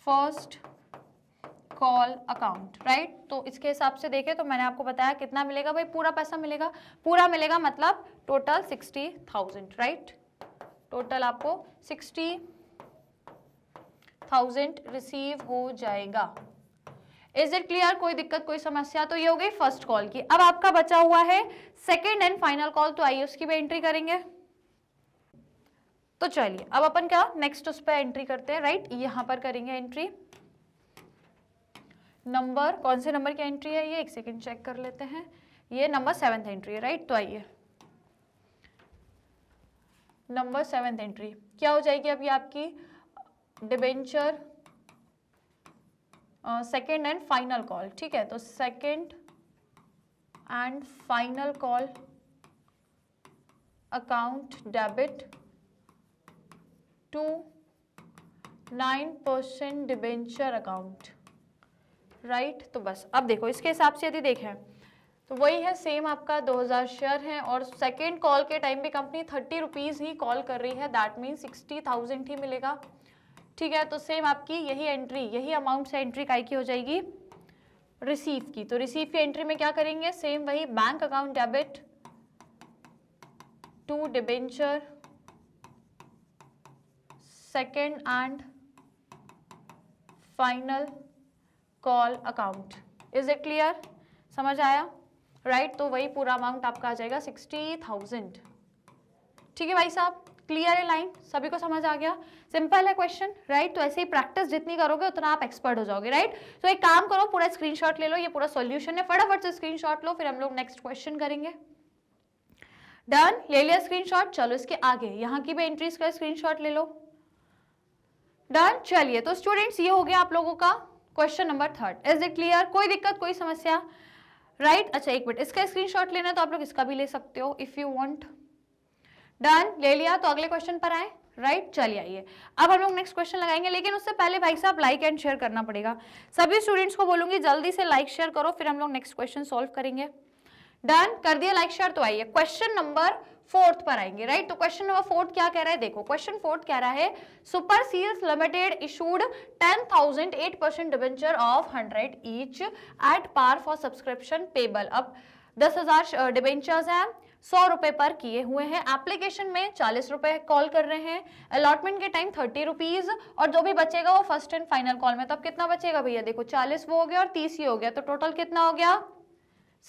first call account, right. तो इसके हिसाब से देखें तो मैंने आपको बताया कितना मिलेगा भाई, पूरा पैसा मिलेगा, पूरा मिलेगा मतलब टोटल 60,000, राइट। टोटल आपको 60,000 रिसीव हो जाएगा। इज इट क्लियर, कोई दिक्कत कोई समस्या। तो ये हो गई फर्स्ट कॉल की। अब आपका बचा हुआ है सेकेंड एंड फाइनल कॉल, तो आइए उसकी भी एंट्री करेंगे। तो चलिए अब अपन क्या नेक्स्ट उस पर एंट्री करते हैं, राइट। यहाँ पर करेंगे एंट्री, नंबर कौन से नंबर की एंट्री है ये, एक सेकंड चेक कर लेते हैं, ये नंबर 7th एंट्री है, राइट। तो आइए नंबर 7th एंट्री क्या हो जाएगी, अभी आपकी debenture second and final call, ठीक है। तो second and final call account debit to 9% debenture account, right. तो बस अब देखो इसके हिसाब से यदि देखें तो वही है, सेम आपका 2000 शेयर है और सेकेंड कॉल के टाइम भी कंपनी 30 रुपीज़ ही कॉल कर रही है, दैट मीन 60,000 ही मिलेगा, ठीक है। तो सेम आपकी यही एंट्री, यही अमाउंट से एंट्री काय की हो जाएगी रिसीव की, तो रिसीव की एंट्री में क्या करेंगे, सेम वही bank account debit to debenture second and final call account. Is it clear, समझ आया, राइट। तो वही पूरा अमाउंट आपका आ जाएगा 60,000। ठीक है भाई साहब, क्लियर है लाइन, सभी को समझ आ गया, सिंपल है क्वेश्चन, राइट। तो ऐसे ही प्रैक्टिस जितनी करोगे उतना आप एक्सपर्ट हो जाओगे, राइट। तो एक काम करो, पूरा स्क्रीनशॉट ले लो, ये पूरा सॉल्यूशन है, फटाफट से स्क्रीनशॉट लो, फिर हम लोग नेक्स्ट क्वेश्चन करेंगे। डन, ले लिया स्क्रीनशॉट, चलो इसके आगे यहाँ की भी एंट्रीज का स्क्रीनशॉट ले लो। डन, चलिए तो स्टूडेंट्स ये हो गया आप लोगों का question number 3। Is it clear, कोई दिक्कत कोई समस्या, राइट। अच्छा एक मिनट, इसका स्क्रीनशॉट लेना है तो आप लोग इसका भी ले सकते हो इफ यू वांट। डन, ले लिया, तो अगले क्वेश्चन पर आए, राइट। चलिए आइए, अब हम लोग नेक्स्ट क्वेश्चन लगाएंगे, लेकिन उससे पहले भाई साहब लाइक एंड शेयर करना पड़ेगा। सभी स्टूडेंट्स को बोलूंगी जल्दी से लाइक शेयर करो, फिर हम लोग नेक्स्ट क्वेश्चन सॉल्व करेंगे। डन, कर दिया लाइक शेयर, तो आइए क्वेश्चन नंबर 4 पर आएंगे, राइट। तो क्वेश्चन नंबर 4 क्या कह रहा है, देखो क्वेश्चन 4 कह रहा है super seals limited issued 10,000 8% debenture of 100 each at par for subscription payable. अब 10,000 डिबेंचर्स हैं, 100 रुपए पर किए हुए हैं, एप्लीकेशन में 40 रुपए कॉल कर रहे हैं, अलॉटमेंट के टाइम 30 रुपीज, और जो भी बचेगा वो फर्स्ट एंड फाइनल कॉल में। तो अब कितना बचेगा भैया, देखो 40 वो हो गया और 30 ये हो गया, तो टोटल कितना हो गया,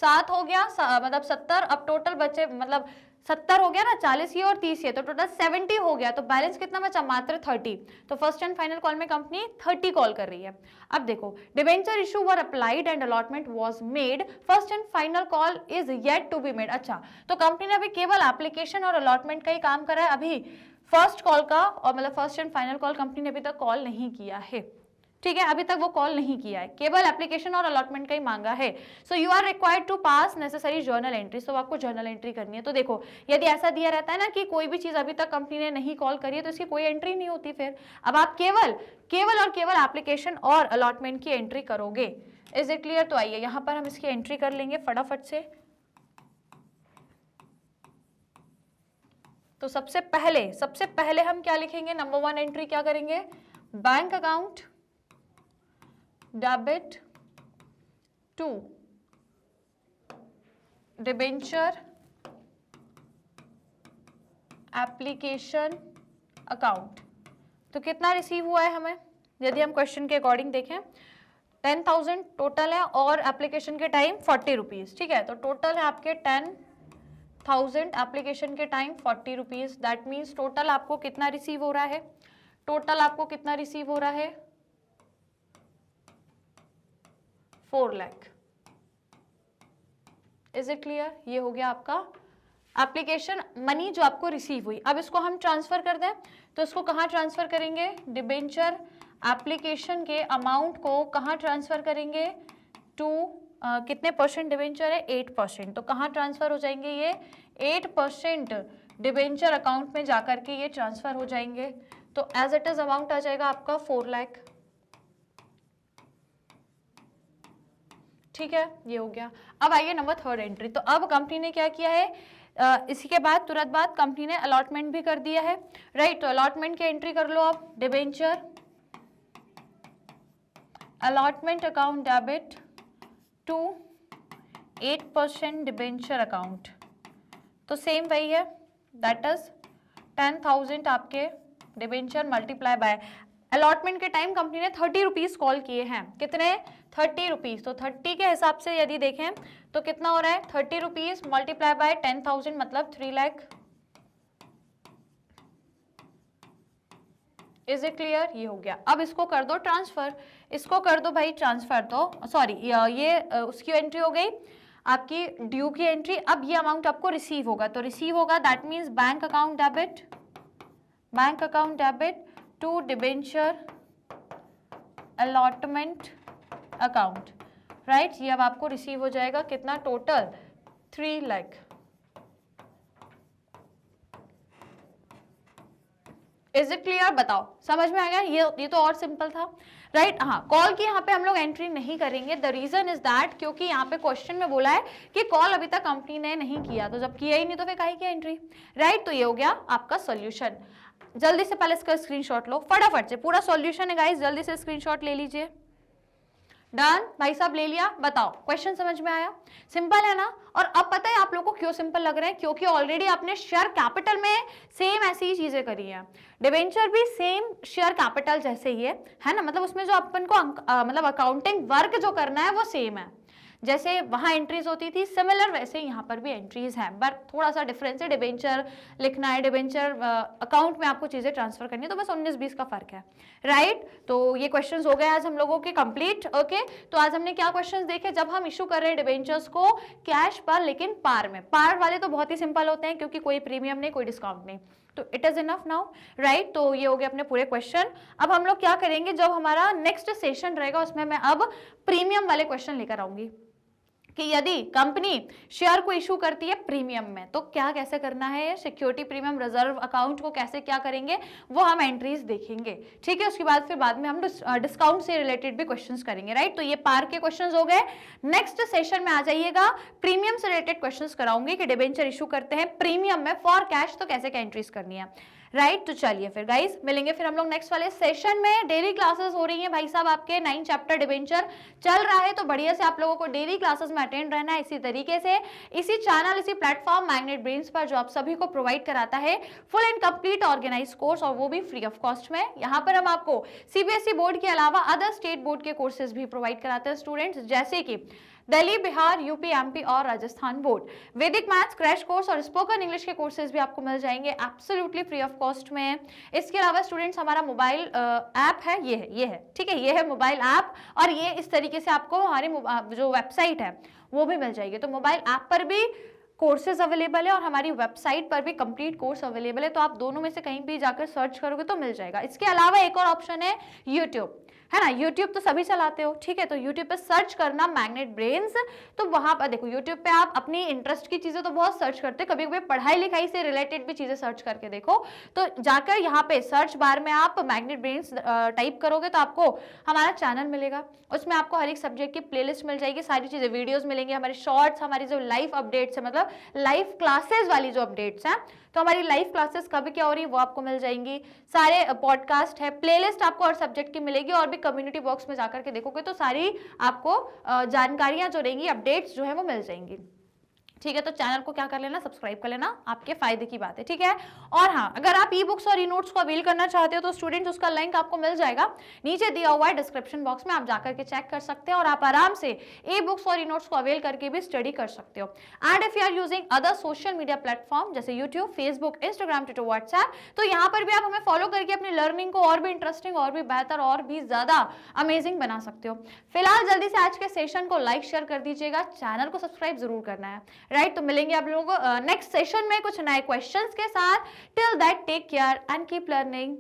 7 हो गया, मतलब 70। अब टोटल बचे, मतलब 70 हो गया ना, 40 ये और 30 ये, तो टोटल 70 हो गया। तो बैलेंस कितना बचा, मात्र 30। तो फर्स्ट एंड फाइनल कॉल में कंपनी 30 कॉल कर रही है। अब देखो, debenture issue were applied and allotment was made, first and final call is yet to be made. अच्छा, तो कंपनी ने अभी केवल एप्लीकेशन और अलॉटमेंट का ही काम करा है, अभी फर्स्ट कॉल का और मतलब first and final call company ने अभी तक कॉल नहीं किया है, ठीक है, अभी तक वो कॉल नहीं किया है, केवल एप्लीकेशन और अलॉटमेंट का ही मांगा है। So you are required to pass necessary journal entry, तो आपको जर्नल एंट्री करनी है। तो देखो, यदि ऐसा दिया रहता है ना कि कोई भी चीज अभी तक कंपनी ने नहीं कॉल करी है, तो इसकी कोई एंट्री नहीं होती फिर। अब आप केवल और केवल एप्लीकेशन और अलॉटमेंट की एंट्री करोगे। इज इट क्लियर, तो आइए यहाँ पर हम इसकी एंट्री कर लेंगे फटाफट से। तो सबसे पहले हम क्या लिखेंगे, नंबर 1 एंट्री क्या करेंगे, bank account debit to debenture application account. तो कितना रिसीव हुआ है हमें, यदि हम क्वेश्चन के अकॉर्डिंग देखें 10,000 टोटल है और एप्लीकेशन के टाइम 40 रुपीज, ठीक है। तो टोटल है आपके 10,000, एप्लीकेशन के time 40 rupees, that means total आपको कितना रिसीव हो रहा है, टोटल आपको कितना रिसीव हो रहा है, 4 लाख। इज इट क्लियर, ये हो गया आपका एप्लीकेशन मनी जो आपको रिसीव हुई। अब इसको हम ट्रांसफर कर दें, तो इसको कहाँ ट्रांसफर करेंगे, डिबेंचर एप्लीकेशन के अमाउंट को कहाँ ट्रांसफर करेंगे, टू कितने परसेंट डिबेंचर है, 8%। तो कहाँ ट्रांसफर हो जाएंगे, ये 8% डिबेंचर अकाउंट में जाकर के ये ट्रांसफर हो जाएंगे। तो एज इट इज अमाउंट आ जाएगा आपका 4 लाख, ठीक है, ये हो गया। अब आइए नंबर 3 एंट्री। तो अब कंपनी ने क्या किया है, इसी के बाद तुरंत बाद कंपनी ने अलॉटमेंट भी कर दिया है, राइट। तो अलॉटमेंट की एंट्री कर लो आप, debenture allotment account debit to 8% debenture account. तो सेम वही है, दैट इज 10,000 आपके डिबेंचर मल्टीप्लाई बाय अलॉटमेंट के टाइम कंपनी ने 30 रुपीज कॉल किए हैं, कितने, 30 रुपीज। तो 30 के हिसाब से यदि देखें तो कितना हो रहा है, 30 रुपीज मल्टीप्लाई बाय 10,000 मतलब 3 लाख। इज इट क्लियर, ये हो गया। अब इसको कर दो ट्रांसफर, इसको कर दो भाई ट्रांसफर, तो सॉरी ये उसकी एंट्री हो गई आपकी ड्यू की एंट्री। अब ये अमाउंट आपको रिसीव होगा, तो रिसीव होगा that means bank account debit to debenture allotment account, right. ये अब आपको रिसीव हो जाएगा कितना, total 3 lakh. Is it clear, बताओ समझ में आ गया, ये तो और सिंपल था, राइट। हाँ, कॉल की यहाँ पे हम लोग एंट्री नहीं करेंगे, द रीजन इज दैट क्योंकि यहाँ पे क्वेश्चन में बोला है कि कॉल अभी तक कंपनी ने नहीं किया, तो जब किया ही नहीं तो फिर काहे की एंट्री, राइट। तो ये हो गया आपका सॉल्यूशन। जल्दी से पहले इसका स्क्रीनशॉट लो फटाफट से, पूरा सॉल्यूशन है गाइस, जल्दी से स्क्रीनशॉट ले लीजिए। डन भाई साहब, ले लिया। बताओ क्वेश्चन समझ में आया? सिंपल है ना। और अब पता है आप लोगों को क्यों सिंपल लग रहे हैं? क्योंकि ऑलरेडी आपने शेयर कैपिटल में सेम ऐसी ही चीजें करी है। डिबेंचर भी सेम शेयर कैपिटल जैसे ही है ना, मतलब उसमें जो अपन को मतलब अकाउंटिंग वर्क जो करना है वो सेम है। जैसे वहां एंट्रीज होती थी सिमिलर, वैसे यहाँ पर भी एंट्रीज हैं, बट थोड़ा सा डिफरेंस है। डिबेंचर लिखना है, डिबेंचर अकाउंट में आपको चीजें ट्रांसफर करनी है, तो बस 19-20 का फर्क है, राइट। तो ये क्वेश्चंस हो गए आज हम लोगों के कंप्लीट। ओके, तो आज हमने क्या क्वेश्चंस देखे? जब हम इशू कर रहे हैं डिबेंचर्स को कैश पर लेकिन पार में, पार वाले तो बहुत ही सिंपल होते हैं क्योंकि कोई प्रीमियम नहीं, कोई डिस्काउंट नहीं, तो it is enough now, right. तो ये हो गए अपने पूरे क्वेश्चन। अब हम लोग क्या करेंगे, जब हमारा नेक्स्ट सेशन रहेगा उसमें मैं अब प्रीमियम वाले क्वेश्चन लेकर आऊंगी कि यदि कंपनी शेयर को इशू करती है प्रीमियम में तो क्या कैसे करना है, सिक्योरिटी प्रीमियम रिजर्व अकाउंट को कैसे क्या करेंगे, वो हम एंट्रीज देखेंगे, ठीक है। उसके बाद फिर बाद में हम डिस्काउंट से रिलेटेड भी क्वेश्चंस करेंगे, राइट। तो ये पार के क्वेश्चंस हो गए। नेक्स्ट सेशन में आ जाइएगा, प्रीमियम से रिलेटेड क्वेश्चंस कराऊंगी कि डिबेंचर इशू करते हैं प्रीमियम में फॉर कैश तो कैसे क्या एंट्रीज करनी है, राइट। तो चलिए फिर गाइस मिलेंगे फिर हम लोग नेक्स्ट वाले सेशन में। डेली क्लासेस हो रही हैं भाई साहब, आपके 9 चैप्टर डिबेंचर चल रहा है, तो बढ़िया से आप लोगों को डेली क्लासेस में अटेंड रहना है इसी तरीके से, इसी चैनल, इसी प्लेटफॉर्म मैग्नेट ब्रेन्स पर, जो आप सभी को प्रोवाइड कराता है full and complete organise course, और वो भी फ्री ऑफ कॉस्ट में। यहाँ पर हम आपको सीबीएसई बोर्ड के अलावा अदर स्टेट बोर्ड के कोर्सेज भी प्रोवाइड कराते हैं स्टूडेंट्स, जैसे कि दिल्ली, बिहार, यूपी, एमपी और राजस्थान बोर्ड। वैदिक मैथ्स क्रैश कोर्स और स्पोकन इंग्लिश के कोर्सेज भी आपको मिल जाएंगे एब्सोल्युटली फ्री ऑफ कॉस्ट में। इसके अलावा स्टूडेंट्स हमारा मोबाइल ऐप है, ये है ठीक है, ये है मोबाइल ऐप, और ये इस तरीके से आपको हमारी जो वेबसाइट है वो भी मिल जाएगी। तो मोबाइल ऐप पर भी कोर्सेज अवेलेबल है और हमारी वेबसाइट पर भी कंप्लीट कोर्स अवेलेबल है, तो आप दोनों में से कहीं भी जाकर सर्च करोगे तो मिल जाएगा। इसके अलावा एक और ऑप्शन है यूट्यूब, है ना। यूट्यूब तो सभी चलाते हो, ठीक है, तो यूट्यूब पे सर्च करना मैग्नेट ब्रेन्स, तो वहां पर देखो यूट्यूब पे आप अपनी इंटरेस्ट की चीजें तो बहुत सर्च करते हो, कभी कभी पढ़ाई लिखाई से रिलेटेड भी चीजें सर्च करके देखो, तो जाकर यहाँ पे सर्च बार में आप मैग्नेट ब्रेन्स टाइप करोगे तो आपको हमारा चैनल मिलेगा, उसमें आपको हर एक सब्जेक्ट की प्लेलिस्ट मिल जाएगी, सारी चीजें वीडियोस मिलेंगी, हमारे शॉर्ट्स, हमारी जो लाइव अपडेट्स है, मतलब लाइव क्लासेस वाली जो अपडेट्स हैं, तो हमारी लाइव क्लासेस कब क्या हो रही है वो आपको मिल जाएंगी, सारे पॉडकास्ट है, प्लेलिस्ट आपको हर सब्जेक्ट की मिलेगी, और भी कम्युनिटी बॉक्स में जाकर के देखोगे तो सारी आपको जानकारियां जो रहेंगी, अपडेट्स जो है वो मिल जाएंगी, ठीक है। तो चैनल को क्या कर लेना, सब्सक्राइब कर लेना, आपके फायदे की बात है, ठीक है। और हाँ, अगर आप ई बुक्स और ई नोट्स को अवेल करना चाहते हो तो स्टूडेंट्स उसका लिंक आपको मिल जाएगा नीचे दिया हुआ है डिस्क्रिप्शन बॉक्स में, आप जाकर के चेक कर सकते हैं और आप आराम से ई बुक्स और ई नोट्स को अवेल करके भी स्टडी कर सकते हो। And if you are using other social media platform जैसे YouTube, Facebook, Instagram, Twitter, WhatsApp, तो यहाँ पर भी आप हमें फॉलो करके अपनी लर्निंग को और भी इंटरेस्टिंग, और भी बेहतर, और भी ज्यादा अमेजिंग बना सकते हो। फिलहाल जल्दी से आज के सेशन को लाइक शेयर कर दीजिएगा, चैनल को सब्सक्राइब जरूर करना है, राइट। तो मिलेंगे आप लोगों को नेक्स्ट सेशन में कुछ नए क्वेश्चंस के साथ। Till that take care and keep learning.